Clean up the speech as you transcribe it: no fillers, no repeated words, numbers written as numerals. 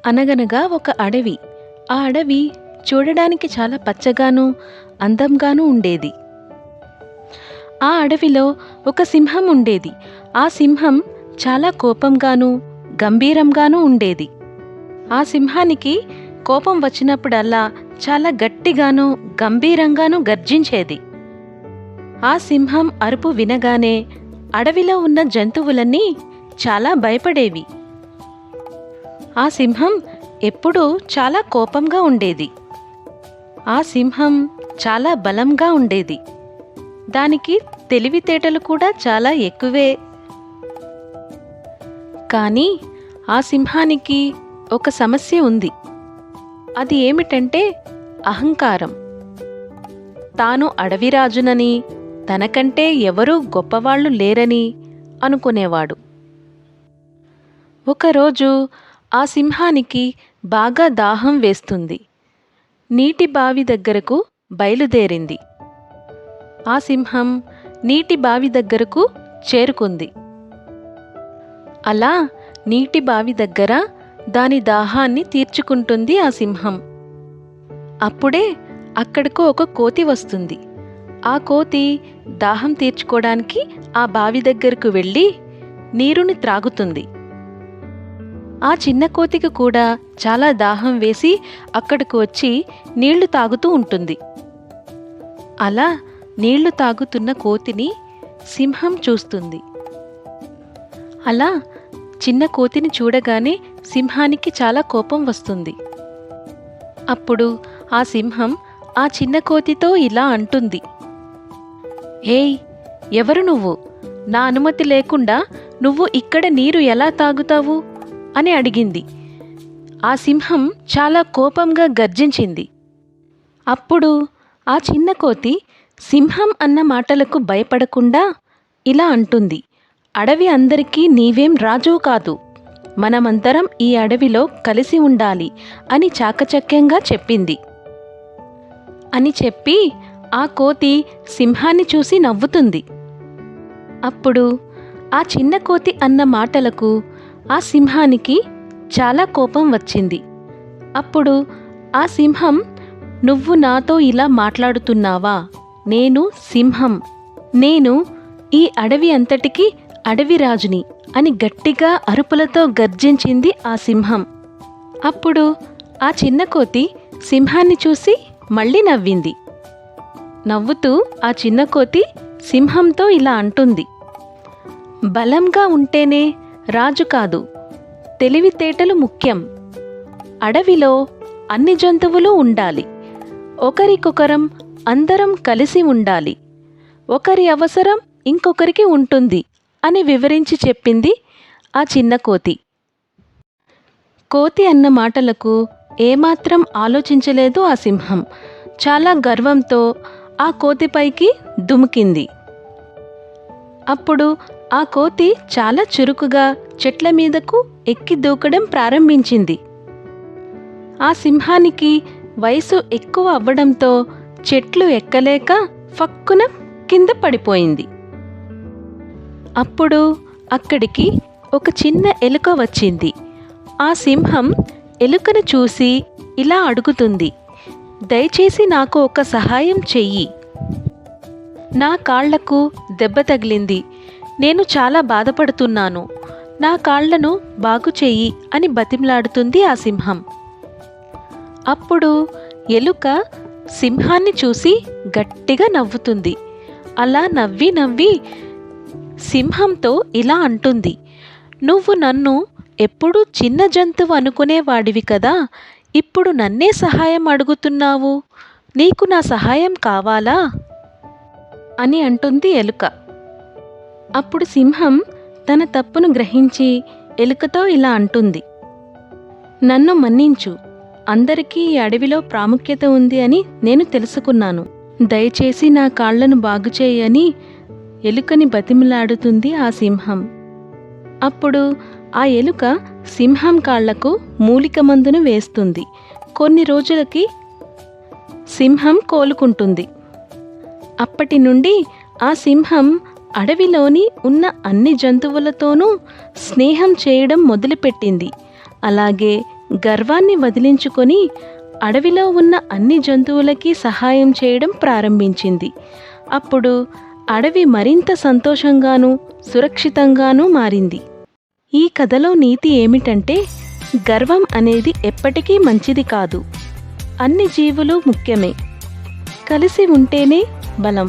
అనగనగా ఒక అడవి. ఆ అడవి చూడడానికి చాలా పచ్చగాను, అందంగాను ఉండేది. ఆ అడవిలో ఒక సింహం ఉండేది. ఆ సింహం చాలా కోపంగాను, గంభీరంగాను ఉండేది. ఆ సింహానికి కోపం వచ్చినప్పుడల్లా చాలా గట్టిగాను, గంభీరంగాను గర్జించేది. ఆ సింహం అరుపు వినగానే అడవిలో ఉన్న జంతువులన్నీ చాలా భయపడేవి. ఆ సింహం ఎప్పుడూ చాలా కోపంగా ఉండేది. ఆ సింహం చాలా బలంగా ఉండేది. దానికి తెలివితేటలు కూడా చాలా ఎక్కువే. కానీ ఆ సింహానికి ఒక సమస్య ఉంది. అది ఏమిటంటే అహంకారం. తాను అడవిరాజునని, తనకంటే ఎవరూ గొప్పవాళ్ళు లేరని అనుకునేవాడు. ఒకరోజు ఆ సింహానికి బాగా దాహం వేస్తుంది. నీటి బావి దగ్గరకు బయలుదేరింది. ఆ సింహం నీటి బావి దగ్గరకు చేరుకుంది. అలా నీటి బావి దగ్గర దాని దాహాన్ని తీర్చుకుంటుంది ఆ సింహం. అప్పుడే అక్కడకు ఒక కోతి వస్తుంది. ఆ కోతి దాహం తీర్చుకోవడానికి ఆ బావి దగ్గరకు వెళ్ళి నీరుని త్రాగుతుంది. ఆ చిన్న కోతికి కూడా చాలా దాహం వేసి అక్కడకు వచ్చి నీళ్లు తాగుతూ ఉంటుంది. అలా నీళ్లు తాగుతున్న కోతిని సింహం చూస్తుంది. అలా చిన్న కోతిని చూడగానే సింహానికి చాలా కోపం వస్తుంది. అప్పుడు ఆ సింహం ఆ చిన్న కోతితో ఇలా అంటుంది, "ఏయ్, ఎవరు నువ్వు? నా అనుమతి లేకుండా నువ్వు ఇక్కడ నీరు ఎలా తాగుతావు?" అని అడిగింది. ఆ సింహం చాలా కోపంగా గర్జించింది. అప్పుడు ఆ చిన్న కోతి సింహం అన్న మాటలకు భయపడకుండా ఇలా అంటుంది, "అడవి అందరికీ నీవేం రాజువు కాదు. మనమందరం ఈ అడవిలో కలిసి ఉండాలి" అని చాకచక్యంగా చెప్పింది. అని చెప్పి ఆ కోతి సింహాన్ని చూసి నవ్వుతుంది. అప్పుడు ఆ చిన్న కోతి అన్న మాటలకు ఆ సింహానికి చాలా కోపం వచ్చింది. అప్పుడు ఆ సింహం, "నువ్వు నాతో ఇలా మాట్లాడుతున్నావా? నేను సింహం. నేను ఈ అడవి అంతటికీ అడవిరాజుని" అని గట్టిగా అరుపులతో గర్జించింది ఆ సింహం. అప్పుడు ఆ చిన్న కోతి సింహాన్ని చూసి మళ్ళీ నవ్వింది. నవ్వుతూ ఆ చిన్న కోతి సింహంతో ఇలా అంటుంది, "బలంగా ఉంటేనే రాజు కాదు, తెలివితేటలు ముఖ్యం. అడవిలో అన్ని జంతువులు ఉండాలి. ఒకరికొకరం అందరం కలిసి ఉండాలి. ఒకరి అవసరం ఇంకొకరికి ఉంటుంది" అని వివరించి చెప్పింది ఆ చిన్న కోతి. కోతి అన్న మాటలకు ఏమాత్రం ఆలోచించలేదు ఆ సింహం. చాలా గర్వంతో ఆ కోతిపైకి దుమికింది. అప్పుడు ఆ కోతి చాలా చురుకుగా చెట్ల మీదకు ఎక్కి దూకడం ప్రారంభించింది. ఆ సింహానికి వయసు ఎక్కువ అవ్వడంతో చెట్లు ఎక్కలేక ఫక్కున కింద పడిపోయింది. అప్పుడు అక్కడికి ఒక చిన్న ఎలుక వచ్చింది. ఆ సింహం ఎలుకను చూసి ఇలా అడుగుతుంది, "దయచేసి నాకు ఒక సహాయం చెయ్యి. నా కాళ్లకు దెబ్బ తగిలింది. నేను చాలా బాధపడుతున్నాను. నా కాళ్లను బాగు చెయ్యి" అని బతిమలాడుతుంది ఆ సింహం. అప్పుడు ఎలుక సింహాన్ని చూసి గట్టిగా నవ్వుతుంది. అలా నవ్వి నవ్వి సింహంతో ఇలా అంటుంది, "నువ్వు నన్ను ఎప్పుడూ చిన్న జంతువు అనుకునేవాడివి కదా. ఇప్పుడు నన్నే సహాయం అడుగుతున్నావు. నీకు నా సహాయం కావాలా?" అని అంటుంది ఎలుక. అప్పుడు సింహం తన తప్పును గ్రహించి ఎలుకతో ఇలా అంటుంది, "నన్ను మన్నించు. అందరికీ ఈ అడవిలో ప్రాముఖ్యత ఉంది అని నేను తెలుసుకున్నాను. దయచేసి నా కాళ్లను బాగుచేయి" అని ఎలుకని బతిమిలాడుతుంది ఆ సింహం. అప్పుడు ఆ ఎలుక సింహం కాళ్లకు మూలిక మందును వేస్తుంది. కొన్ని రోజులకి సింహం కోలుకుంటుంది. అప్పటి నుండి ఆ సింహం అడవిలోని ఉన్న అన్ని జంతువులతోనూ స్నేహం చేయడం మొదలుపెట్టింది. అలాగే గర్వాన్ని వదిలించుకొని అడవిలో ఉన్న అన్ని జంతువులకి సహాయం చేయడం ప్రారంభించింది. అప్పుడు అడవి మరింత సంతోషంగానూ సురక్షితంగానూ మారింది. ఈ కథలో నీతి ఏమిటంటే, గర్వం అనేది ఎప్పటికీ మంచిది కాదు. అన్ని జీవులు ముఖ్యమే. కలిసి ఉంటేనే బలం.